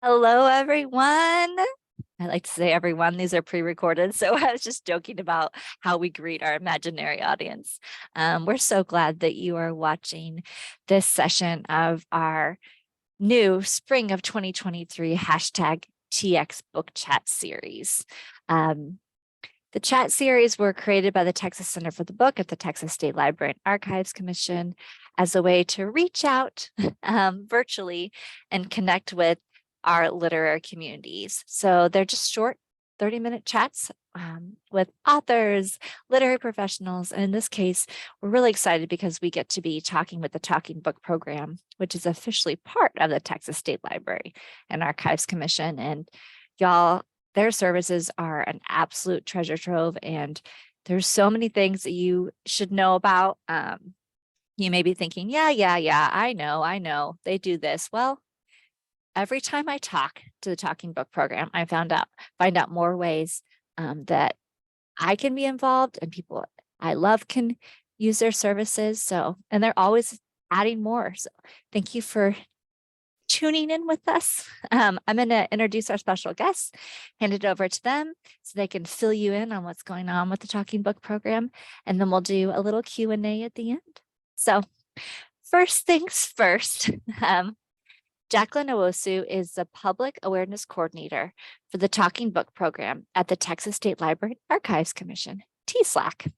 Hello, everyone. I like to say everyone, these are pre-recorded. So I was just joking about how we greet our imaginary audience. We're so glad that you are watching this session of our new spring of 2023 hashtag TX Book Chat series. The chat series were created by the Texas Center for the Book at the Texas State Library and Archives Commission as a way to reach out virtually and connect with our literary communities. So they're just short 30-minute chats with authors, literary professionals. And in this case, we're really excited because we get to be talking with the Talking Book program, which is officially part of the Texas State Library and Archives Commission. And y'all, their services are an absolute treasure trove. And there's so many things that you should know about. You may be thinking, yeah, I know, they do this. Well, every time I talk to the Talking Book program, I find out more ways that I can be involved and people I love can use their services. So, and they're always adding more. So thank you for tuning in with us. I'm going to introduce our special guests, hand it over to them so they can fill you in on what's going on with the Talking Book program. And then we'll do a little Q&A at the end. So first things first, Jaclyn Owusu is the Public Awareness Coordinator for the Talking Book program at the Texas State Library Archives Commission, TSLAC.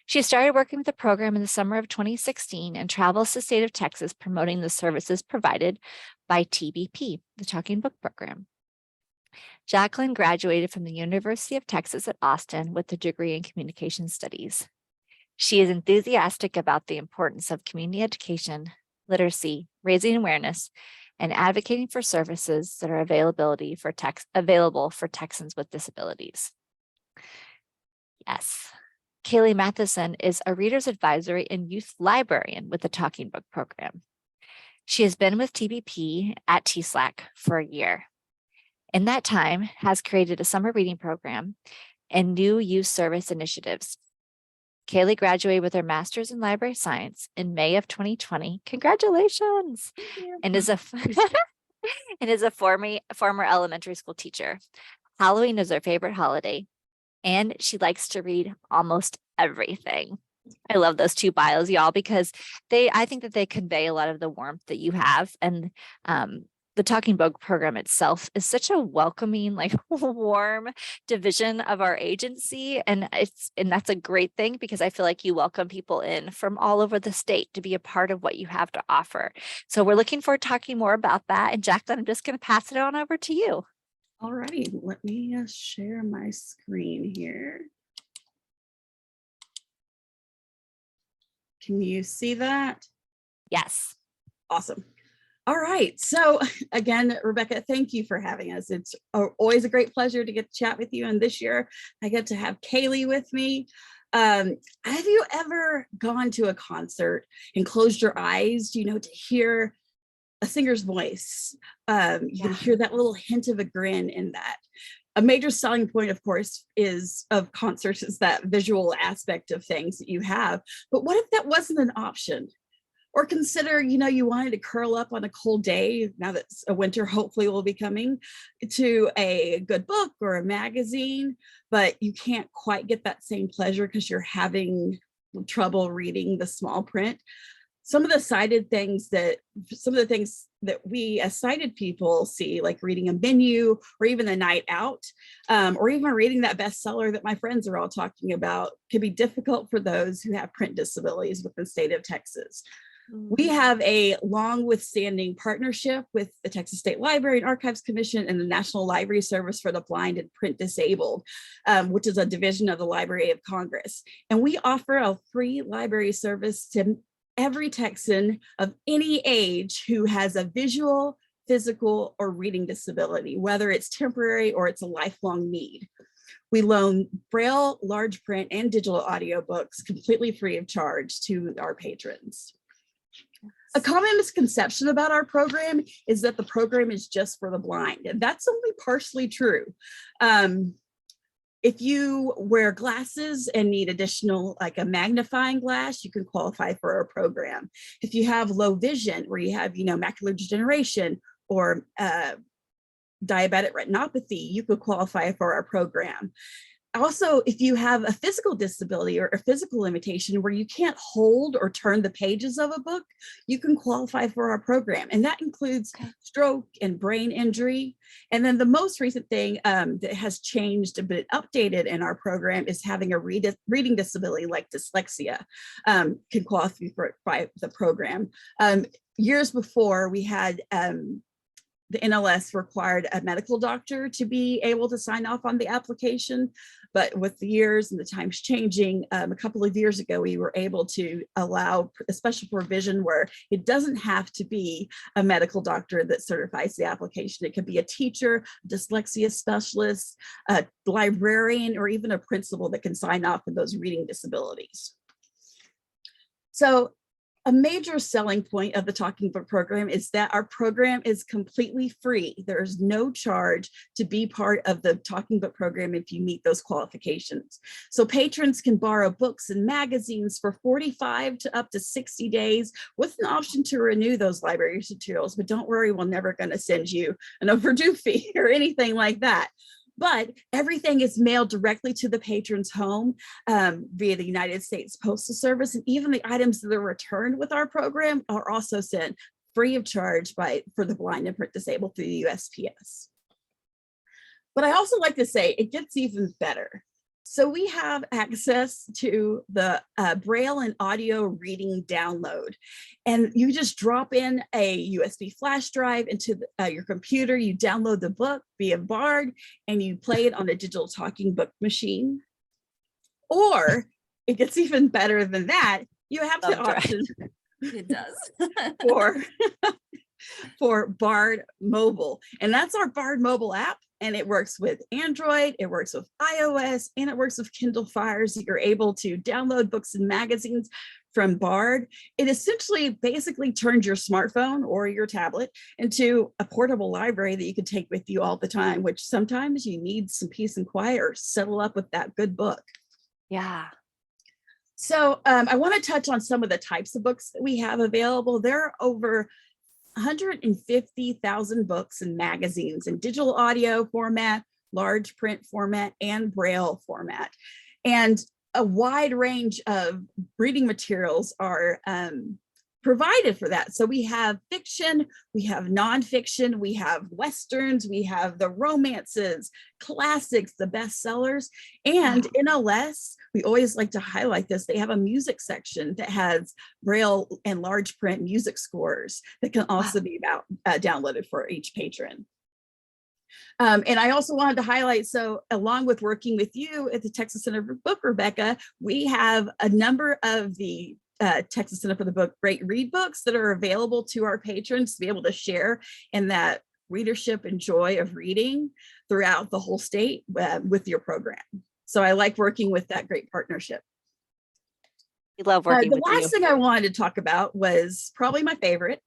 She started working with the program in the summer of 2016 and travels the state of Texas promoting the services provided by TBP, the Talking Book program. Jaclyn graduated from the University of Texas at Austin with a degree in Communication Studies. She is enthusiastic about the importance of community education, literacy, raising awareness, and advocating for services that are available for Texans with disabilities. Yes. Kayleigh Matheson is a reader's advisory and youth librarian with the Talking Book program. She has been with TBP at TSLAC for a year. In that time, has created a summer reading program and new youth service initiatives. Kayleigh graduated with her master's in library science in May of 2020. Congratulations! And is a former elementary school teacher. Halloween is her favorite holiday, and she likes to read almost everything. I love those two bios, y'all, because I think that they convey a lot of the warmth that you have. And the Talking Book program itself is such a welcoming, like warm division of our agency. And that's a great thing because I feel like you welcome people in from all over the state to be a part of what you have to offer. So we're looking forward to talking more about that. And Jaclyn, I'm just going to pass it on over to you. All righty, let me share my screen here. Can you see that? Yes. Awesome. All right. So again, Rebecca, thank you for having us. It's always a great pleasure to get to chat with you. And this year I get to have Kayleigh with me. Have you ever gone to a concert and closed your eyes, to hear a singer's voice? You can hear that little hint of a grin in that. A major selling point, of course, of concerts is that visual aspect of things that you have. But what if that wasn't an option? Or consider, you wanted to curl up on a cold day, now that a winter hopefully will be coming, to a good book or a magazine, but you can't quite get that same pleasure because you're having trouble reading the small print. Some of the things that we as sighted people see, like reading a menu or even a night out, or even reading that bestseller that my friends are all talking about, can be difficult for those who have print disabilities within the state of Texas. We have a long-withstanding partnership with the Texas State Library and Archives Commission and the National Library Service for the Blind and Print Disabled, which is a division of the Library of Congress. And we offer a free library service to every Texan of any age who has a visual, physical, or reading disability, whether it's temporary or it's a lifelong need. We loan braille, large print, and digital audiobooks completely free of charge to our patrons. A common misconception about our program is that the program is just for the blind, and that's only partially true. If you wear glasses and need additional, like a magnifying glass, you can qualify for our program. If you have low vision, where you have, macular degeneration or diabetic retinopathy, you could qualify for our program. Also, if you have a physical disability or a physical limitation where you can't hold or turn the pages of a book, you can qualify for our program. And that includes stroke and brain injury. And then the most recent thing that has changed but updated in our program is having a reading disability like dyslexia can qualify for the program. Years before, we had the NLS required a medical doctor to be able to sign off on the application. But with the years and the times changing, a couple of years ago, we were able to allow a special provision where it doesn't have to be a medical doctor that certifies the application. It could be a teacher, dyslexia specialist, a librarian, or even a principal that can sign off on those reading disabilities. So a major selling point of the Talking Book program is that our program is completely free. There's no charge to be part of the Talking Book program if you meet those qualifications. So patrons can borrow books and magazines for 45 to up to 60 days with an option to renew those library materials. But don't worry, we're never going to send you an overdue fee or anything like that. But everything is mailed directly to the patron's home via the United States Postal Service. And even the items that are returned with our program are also sent free of charge for the blind and print disabled through the USPS. But I also like to say it gets even better. So we have access to the braille and audio reading download. And you just drop in a USB flash drive into your computer, you download the book via Bard, and you play it on a digital talking book machine. Or it gets even better than that. You have the option. It does. for Bard Mobile. And that's our Bard Mobile app. And it works with Android, it works with iOS, and it works with Kindle Fires. You're able to download books and magazines from Bard. It essentially basically turns your smartphone or your tablet into a portable library that you can take with you all the time, which sometimes you need some peace and quiet or settle up with that good book. Yeah. So I want to touch on some of the types of books that we have available. There are over 150,000 books and magazines in digital audio format, large print format, and braille format. And a wide range of reading materials are provided for that. So we have fiction, we have nonfiction, we have Westerns, we have the romances, classics, the bestsellers, and NLS, we always like to highlight this, they have a music section that has braille and large print music scores that can also be downloaded for each patron. And I also wanted to highlight, so along with working with you at the Texas Center for the Book, Rebecca, we have a number of the Texas Center for the Book Great Read books that are available to our patrons to be able to share in that readership and joy of reading throughout the whole state with your program. So I like working with that great partnership. We love working with you. The last thing I wanted to talk about was probably my favorite.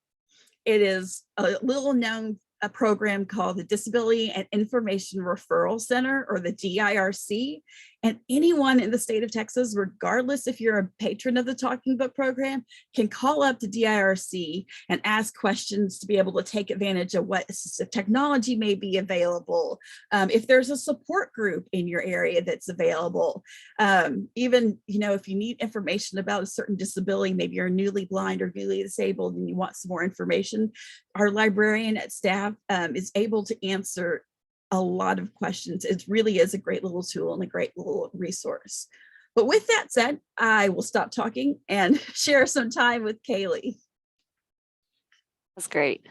It is a little known program called the Disability and Information Referral Center, or the DIRC. And anyone in the state of Texas, regardless if you're a patron of the Talking Book program, can call up the DIRC and ask questions to be able to take advantage of what assistive technology may be available. If there's a support group in your area that's available, even, if you need information about a certain disability, maybe you're newly blind or newly disabled and you want some more information, our librarian at staff is able to answer a lot of questions. It really is a great little tool and a great little resource. But with that said, I will stop talking and share some time with Kayleigh. That's great.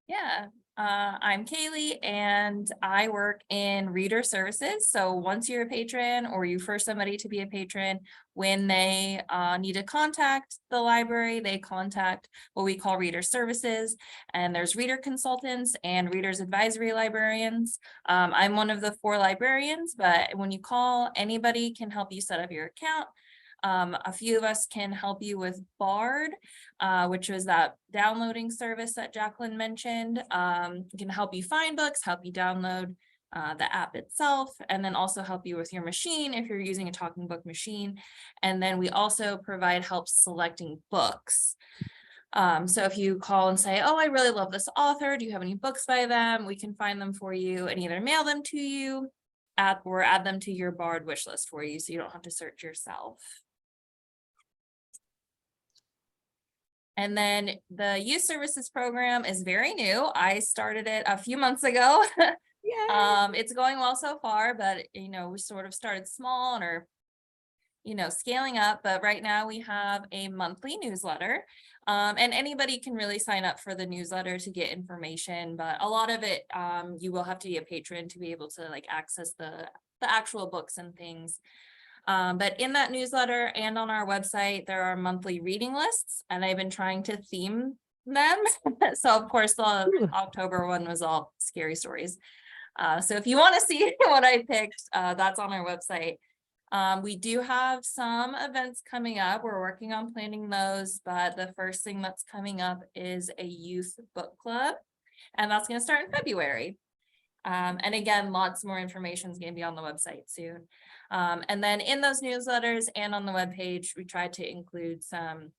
Yeah, I'm Kayleigh and I work in reader services. So once you're a patron or you refer somebody to be a patron, when they need to contact the library, they contact what we call reader services. And there's reader consultants and readers advisory librarians. I'm one of the 4 librarians, but when you call, anybody can help you set up your account. A few of us can help you with Bard, which was that downloading service that Jaclyn mentioned. We can help you find books, help you download the app itself, and then also help you with your machine if you're using a Talking Book machine. And then we also provide help selecting books. So if you call and say, oh, I really love this author, do you have any books by them? We can find them for you and either mail them to you or add them to your Bard wish list for you so you don't have to search yourself. And then the youth services program is very new. I started it a few months ago. It's going well so far, but we sort of started small and are scaling up. But right now we have a monthly newsletter, and anybody can really sign up for the newsletter to get information. But a lot of it, you will have to be a patron to be able to access the actual books and things. But in that newsletter and on our website, there are monthly reading lists, and I've been trying to theme them. So of course, the October one was all scary stories. So if you want to see what I picked, that's on our website. We do have some events coming up. We're working on planning those, but the first thing that's coming up is a youth book club, and that's going to start in February. And again, lots more information is going to be on the website soon. And then in those newsletters and on the webpage, we tried to include some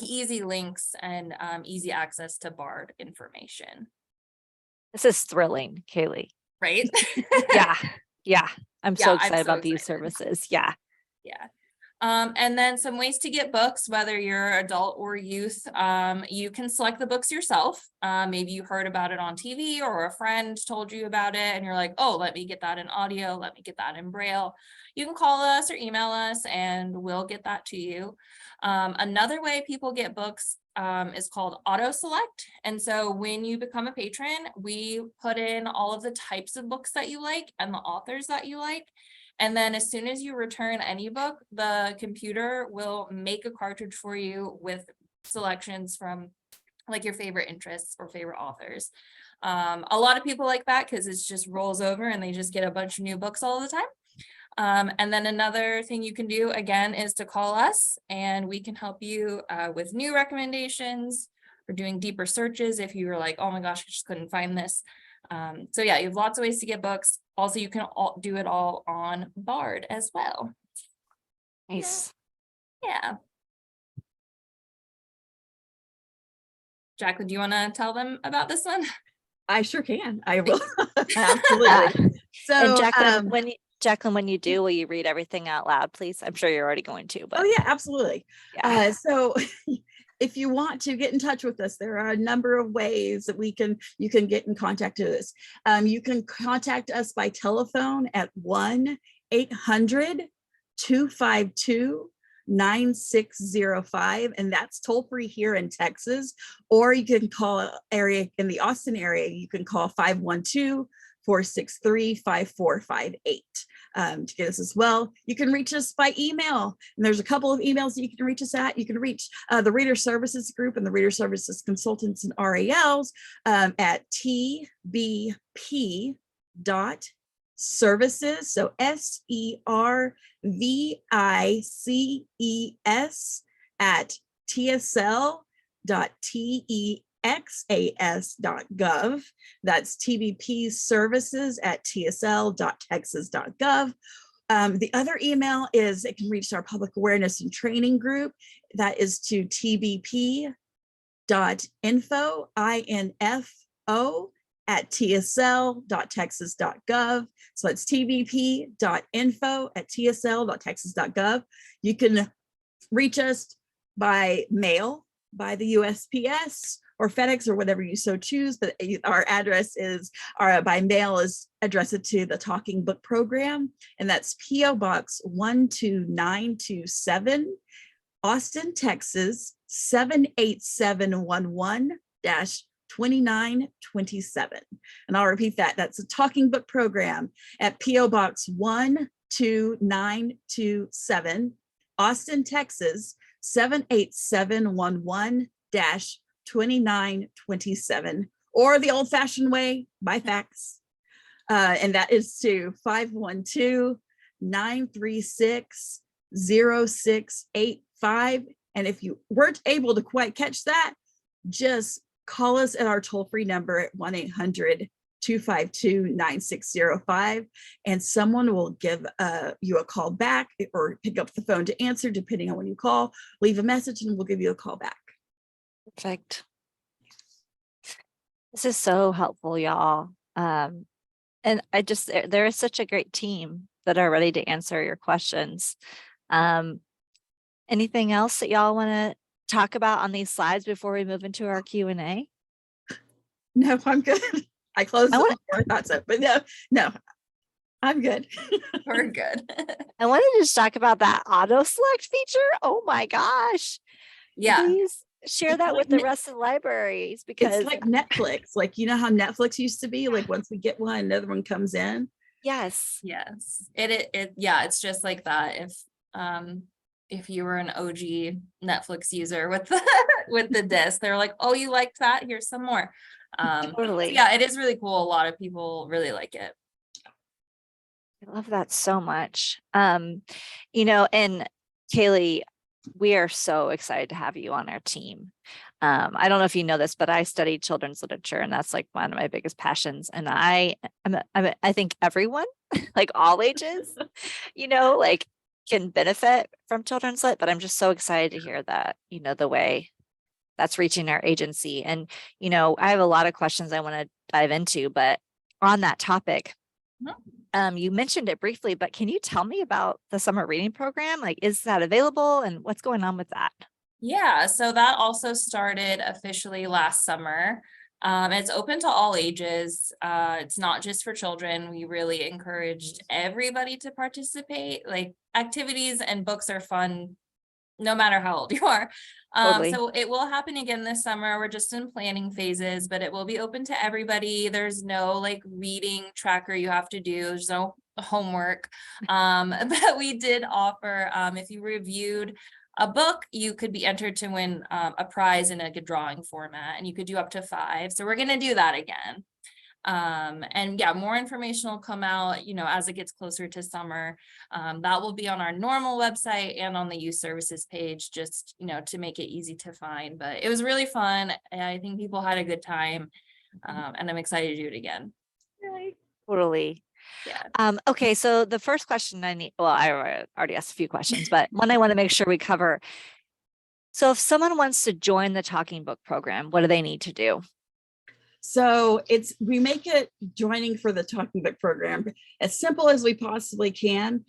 easy links and easy access to Bard information. This is thrilling, Kayleigh. Right? Yeah. I'm so excited I'm so about these services. Yeah. And then some ways to get books, whether you're adult or youth. You can select the books yourself. Maybe you heard about it on TV or a friend told you about it and you're like, oh, let me get that in audio. Let me get that in braille. You can call us or email us and we'll get that to you. Another way people get books is called auto select. And so when you become a patron, we put in all of the types of books that you like and the authors that you like. And then as soon as you return any book, the computer will make a cartridge for you with selections from your favorite interests or favorite authors. A lot of people like that because it just rolls over and they just get a bunch of new books all the time. And then another thing you can do again is to call us and we can help you with new recommendations or doing deeper searches if you were like, oh my gosh, I just couldn't find this. So yeah, you have lots of ways to get books. Also, you can do it all on Bard as well. Nice. Yeah. Jaclyn, do you want to tell them about this one? I sure can. I will. Absolutely. So, and Jaclyn, when you do, will you read everything out loud, please? I'm sure you're already going to. But oh yeah, absolutely. Yeah. So if you want to get in touch with us, there are a number of ways that you can get in contact with us. You can contact us by telephone at 1-800-252-9605, and that's toll free here in Texas. Or you can call area in the Austin area. You can call 512-463-5458 to get us as well. You can reach us by email, and there's a couple of emails that you can reach us at. You can reach the Reader Services Group and the Reader Services Consultants and RALs at tbp.services, so SERVICES at tsl.texas.gov. That's TBP services at tsl.texas.gov. The other email is it can reach our public awareness and training group. That is to tbp.info, info at tsl.texas.gov. So it's tbp.info at tsl.texas.gov. You can reach us by mail, by the USPS or FedEx or whatever you so choose, but our address is, by mail is addressed to the Talking Book Program, and that's P.O. Box 12927, Austin, Texas 78711-2927. And I'll repeat that. That's a Talking Book Program at P.O. Box 12927, Austin, Texas 78711-2927, or the old-fashioned way, by fax. And that is to 512-936-0685. And if you weren't able to quite catch that, just call us at our toll-free number at 1-800-252-9605, and someone will give you a call back or pick up the phone to answer, depending on when you call. Leave a message and we'll give you a call back. Perfect. This is so helpful, y'all. And there is such a great team that are ready to answer your questions. Anything else that y'all want to talk about on these slides before we move into our Q&A? No, I'm good. I closed I it want- before I thought so, but no, I'm good. We're good. I wanted to just talk about that auto select feature. Oh my gosh. Yeah. Please share It's that like with the rest of the libraries, because It's like Netflix. Like, you know how Netflix used to be? Like, once we get one, another one comes in. yes. Yes. Yeah, it's just like that. If you were an OG Netflix user with the with the disc, they're like, oh, you liked that? Here's some more. So Totally. yeah, it is really cool. A lot of people really like it. I love that so much. And Kayleigh, we are so excited to have you on our team. I don't know if you know this, but I studied children's literature, and that's like one of my biggest passions. And I think everyone, like all ages, like can benefit from children's lit, but I'm just so excited to hear that, the way that's reaching our agency. And, I have a lot of questions I want to dive into, but on that topic, you mentioned it briefly, but can you tell me about the summer reading program? Like, is that available, and what's going on with that? Yeah, so that also started officially last summer. It's open to all ages. It's not just for children. We really encouraged everybody to participate. Like, activities and books are fun no matter how old you are. Totally. So it will happen again this summer. We're just in planning phases, but it will be open to everybody. There's no like reading tracker you have to do. There's no homework. But we did offer, if you reviewed a book, you could be entered to win a prize in a drawing format, and you could do up to 5. So we're going to do that again. And yeah, more information will come out, as it gets closer to summer. That will be on our normal website and on the youth services page, just, to make it easy to find. But it was really fun. I think people had a good time. And I'm excited to do it again. Totally. Yeah. Okay, so the first question I already asked a few questions, but one I want to make sure we cover. So if someone wants to join the Talking Book program, what do they need to do? So we make it joining for the Talking Book program as simple as we possibly can.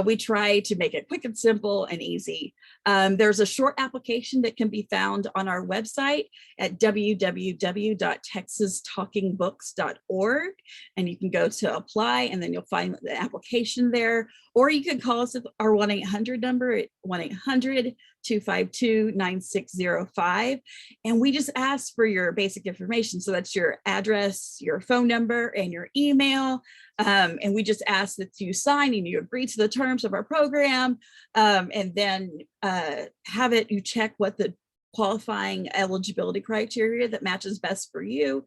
We try to make it quick and simple and easy. There's a short application that can be found on our website at www.texastalkingbooks.org, and you can go to apply, and then you'll find the application there. Or you can call us at our 1-800 number at 1-800-252-9605. And we just ask for your basic information. So that's your address, your phone number, and your email. And we just ask that you sign and you agree to the terms of our program. And then you check what the qualifying eligibility criteria that matches best for you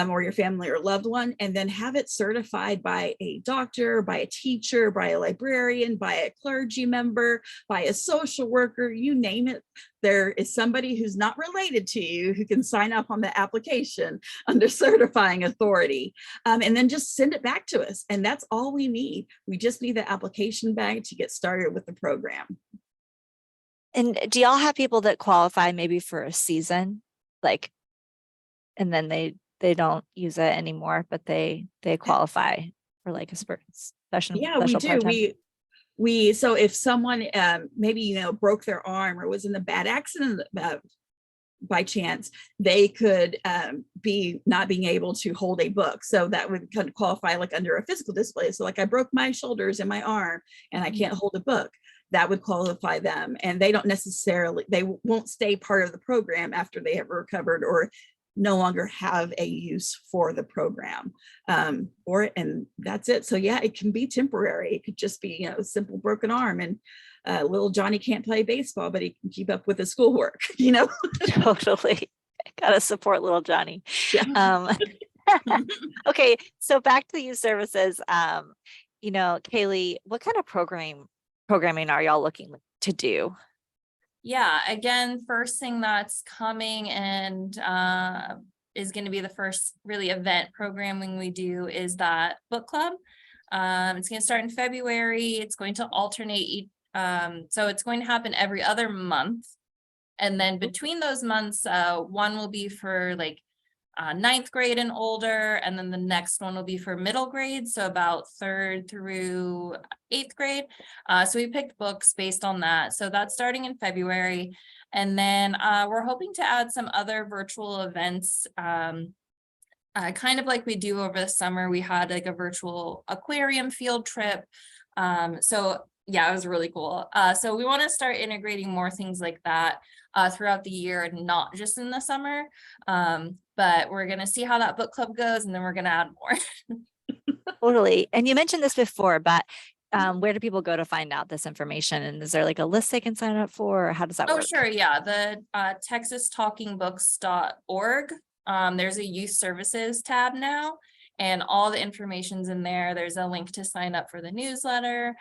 or your family or loved one, and then have it certified by a doctor, by a teacher, by a librarian, by a clergy member, by a social worker, you name it. There is somebody who's not related to you who can sign up on the application under certifying authority, and then just send it back to us. And that's all we need. We just need the application back to get started with the program. And do y'all have people that qualify maybe for a season, like, and then they don't use it anymore, but they qualify for like a special? Yeah, we do. Part-time? So if someone maybe broke their arm or was in a bad accident by chance, they could be not being able to hold a book. So that would kind of qualify like under a physical disability. So like I broke my shoulders and my arm and I can't hold a book. That would qualify them. And they won't stay part of the program after they have recovered or no longer have a use for the program and that's it. So yeah, it can be temporary. It could just be a simple broken arm, and little Johnny can't play baseball, but he can keep up with his schoolwork. Totally. Gotta support little Johnny. Yeah. Okay, so back to the youth services. Kayleigh, what kind of programming are y'all looking to do? Yeah, again, first thing that's coming and is going to be the first really event programming we do is that book club. It's going to start in February. It's going to alternate. So it's going to happen every other month. And then between those months, one will be for like ninth grade and older, and then the next one will be for middle grade, so about 3rd through 8th grade. So we picked books based on that. So that's starting in February. And then we're hoping to add some other virtual events, kind of like we do over the summer. We had like a virtual aquarium field trip. So yeah, it was really cool. So we want to start integrating more things like that throughout the year and not just in the summer. But we're going to see how that book club goes, and then we're going to add more. Totally. And you mentioned this before, but where do people go to find out this information? And is there like a list they can sign up for, or how does that work? Oh, sure. Yeah. The texastalkingbooks.org. There's a youth services tab now, and all the information's in there. There's a link to sign up for the newsletter.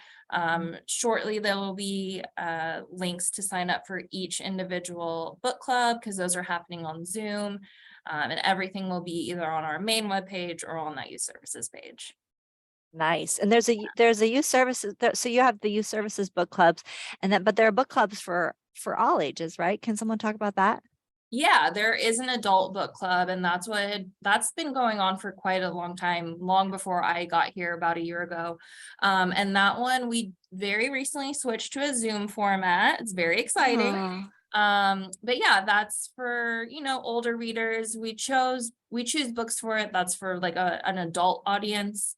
Shortly, there will be links to sign up for each individual book club, because those are happening on Zoom. And everything will be either on our main webpage or on that youth services page. Nice. And there's a youth services, so you have the youth services book clubs, and then, but there are book clubs for all ages, right? Can someone talk about that? Yeah, there is an adult book club, and that's been going on for quite a long time, long before I got here about a year ago. And that one we very recently switched to a Zoom format. It's very exciting. Aw. But yeah, that's for, older readers. We choose books for it that's for like an adult audience.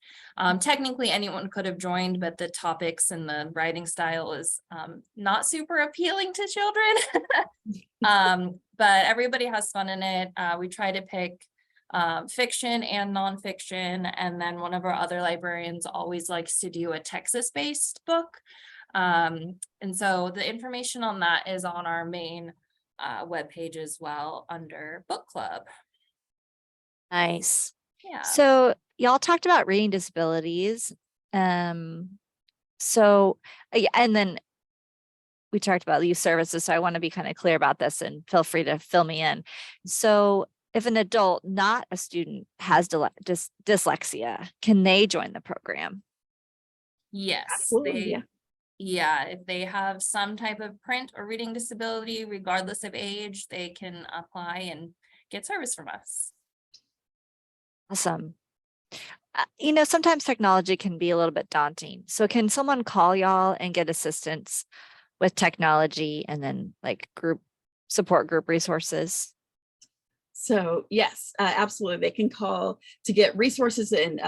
Technically anyone could have joined, but the topics and the writing style is not super appealing to children. But everybody has fun in it. We try to pick fiction and nonfiction, and then one of our other librarians always likes to do a Texas-based book. And so the information on that is on our main webpage as well under book club. Nice. Yeah. So y'all talked about reading disabilities. So yeah, and then we talked about youth services. So I want to be kind of clear about this, and feel free to fill me in. So if an adult, not a student, has dyslexia, can they join the program? Yes. Absolutely, Yeah, if they have some type of print or reading disability, regardless of age, they can apply and get service from us. Awesome. Sometimes technology can be a little bit daunting. So can someone call y'all and get assistance with technology, and then like support group resources? So yes, absolutely. They can call to get resources and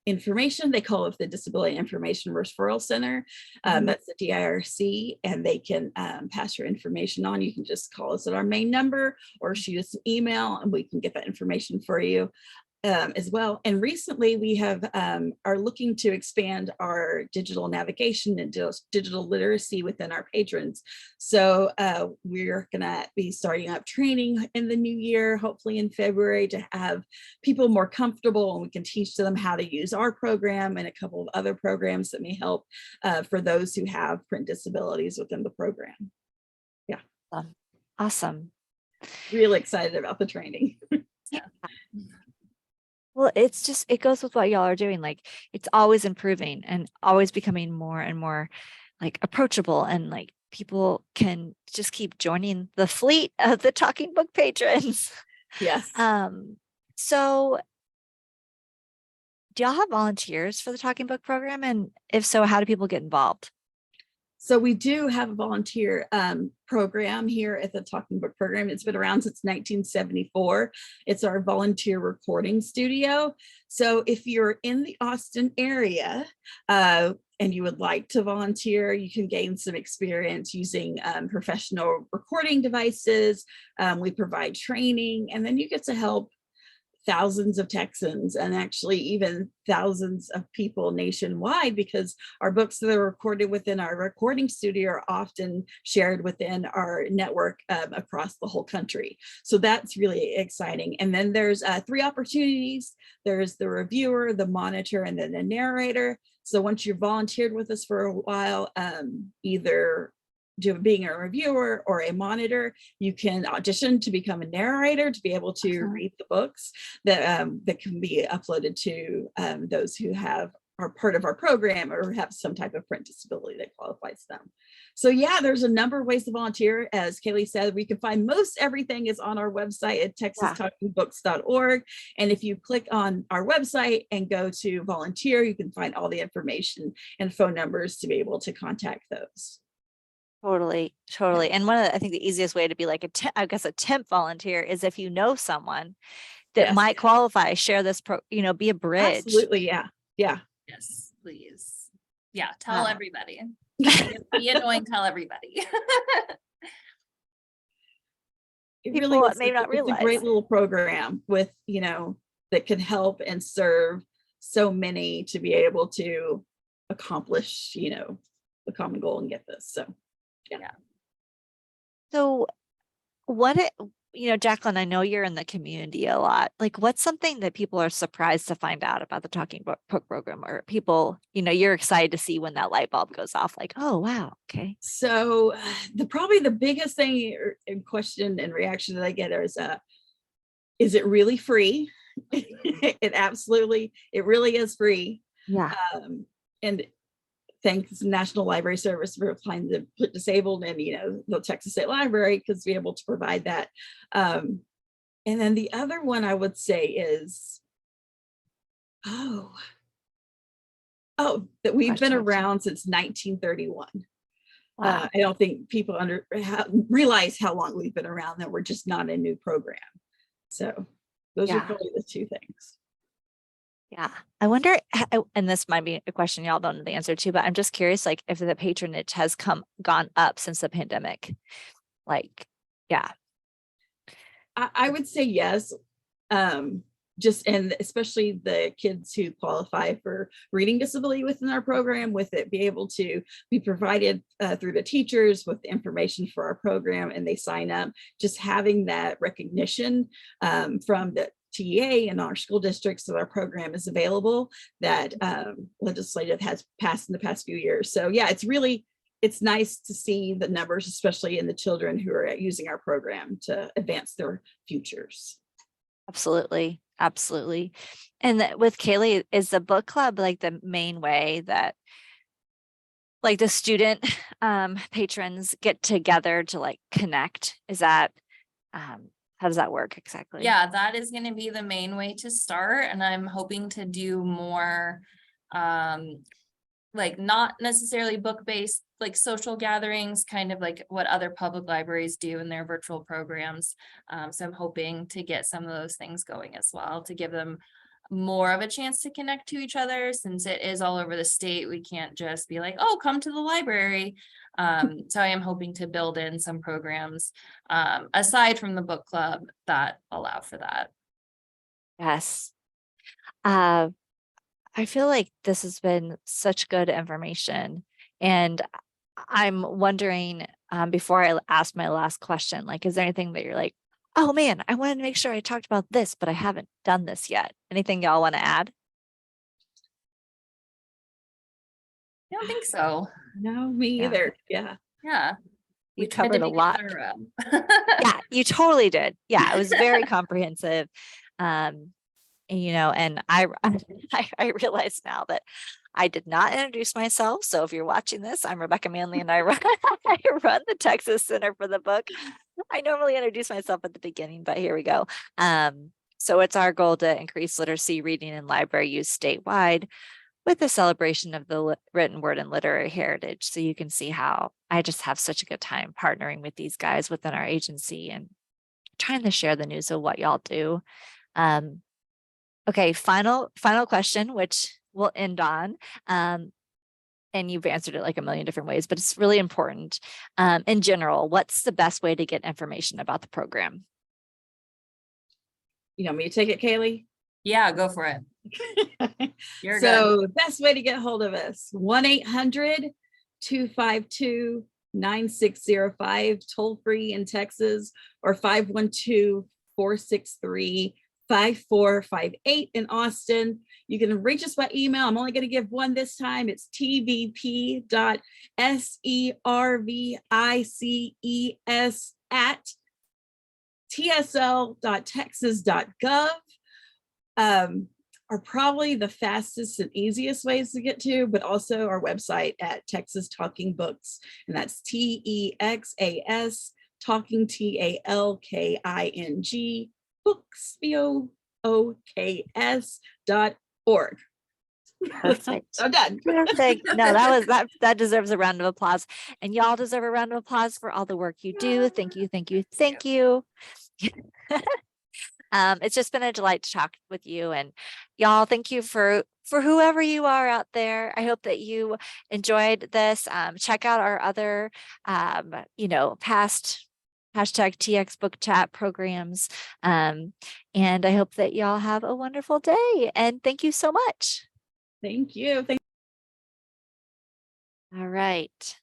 information. They call it the Disability Information Referral Center. That's the DIRC, and they can pass your information on. You can just call us at our main number or shoot us an email, and we can get that information for you as well. And recently we have are looking to expand our digital navigation and digital literacy within our patrons. So we're gonna be starting up training in the new year, hopefully in February, to have people more comfortable, and we can teach them how to use our program and a couple of other programs that may help for those who have print disabilities within the program. Yeah. Awesome. Really excited about the training. Yeah. Well, it goes with what y'all are doing. Like, it's always improving and always becoming more and more like approachable, and like people can just keep joining the fleet of the Talking Book patrons. Yes. So do y'all have volunteers for the Talking Book program? And if so, how do people get involved? So we do have a volunteer program here at the Talking Book program. It's been around since 1974. It's our volunteer recording studio. So if you're in the Austin area and you would like to volunteer, you can gain some experience using professional recording devices. We provide training, and then you get to help thousands of Texans, and actually even thousands of people nationwide, because our books that are recorded within our recording studio are often shared within our network across the whole country. So that's really exciting. And then there's 3 opportunities. There's the reviewer, the monitor, and then the narrator. So once you've volunteered with us for a while, either being a reviewer or a monitor, you can audition to become a narrator, to be able to read the books that can be uploaded to those who are part of our program or have some type of print disability that qualifies them. So yeah, there's a number of ways to volunteer. As Kayleigh said, we can find most everything is on our website at texastalkingbooks.org. And if you click on our website and go to volunteer, you can find all the information and phone numbers to be able to contact those. Totally, totally. And one of the, I think the easiest way to be like I guess a temp volunteer is if you know someone that Yes. might qualify, share this be a bridge. Absolutely, yeah. Yes, please. Yeah, tell everybody. Be annoying, tell everybody. It People really is, may not realize. It's a great little program with, that can help and serve so many to be able to accomplish, the common goal and get this. So, yeah. So Jaclyn, I know you're in the community a lot. Like, what's something that people are surprised to find out about the Talking Book program, or people, you're excited to see when that light bulb goes off? Like, oh, wow. Okay. So probably the biggest thing in question and reaction that I get is it really free? It really is free. Yeah. And thanks National Library Service for applying to put disabled and the Texas State Library, because be able to provide that. And then the other one I would say is that we've been around since 1931. Wow. I don't think people realize how long we've been around, that we're just not a new program. So those are probably the two things. Yeah. I wonder, and this might be a question y'all don't know the answer to, but I'm just curious, like, if the patronage has gone up since the pandemic. Like, yeah. I would say yes. And especially the kids who qualify for reading disability within our program, with it be able to be provided through the teachers with the information for our program, and they sign up, just having that recognition from the TEA and our school districts that our program is available, that legislative has passed in the past few years. So yeah, it's nice to see the numbers, especially in the children who are using our program to advance their futures. Absolutely. Absolutely. And with Kayleigh, is the book club like the main way that like the student patrons get together to like connect? Is that how does that work exactly? Yeah, that is going to be the main way to start. And I'm hoping to do more like not necessarily book-based, like social gatherings, kind of like what other public libraries do in their virtual programs. So I'm hoping to get some of those things going as well, to give them more of a chance to connect to each other, since it is all over the state. We can't just be like, oh, come to the library. So I am hoping to build in some programs aside from the book club that allow for that. Yes. I feel like this has been such good information, and I'm wondering, before I ask my last question, like, is there anything that you're like, oh man, I wanted to make sure I talked about this, but I haven't done this yet? Anything y'all want to add? I don't think so. No, me either. Yeah. You covered a lot. Yeah, you totally did. Yeah, it was very comprehensive. And I realize now that I did not introduce myself. So if you're watching this, I'm Rebecca Manley, and I run the Texas Center for the Book. I normally introduce myself at the beginning, but here we go. So it's our goal to increase literacy, reading, and library use statewide, with the celebration of the written word and literary heritage. So you can see how I just have such a good time partnering with these guys within our agency and trying to share the news of what y'all do. Okay, final question, which we'll end on. And you've answered it like a million different ways, but it's really important. In general, what's the best way to get information about the program? You want me to take it, Kayleigh? Yeah, go for it. You're so good. Best way to get hold of us, 1-800-252-9605, toll free in Texas, or 512-463-5458 in Austin. You can reach us by email. I'm only going to give one this time. It's tvp.services@tsl.texas.gov. are probably the fastest and easiest ways to get to, but also our website at Texas Talking Books, and that's TEXAS Talking TALKING Books BOOKS.org. Perfect. I'm done. Perfect. No, that deserves a round of applause. And y'all deserve a round of applause for all the work you do. Thank you, thank you, thank you. It's just been a delight to talk with you, and y'all, thank you for whoever you are out there. I hope that you enjoyed this. Check out our other past #TX book chat programs. And I hope that y'all have a wonderful day, and thank you so much. Thank you. All right.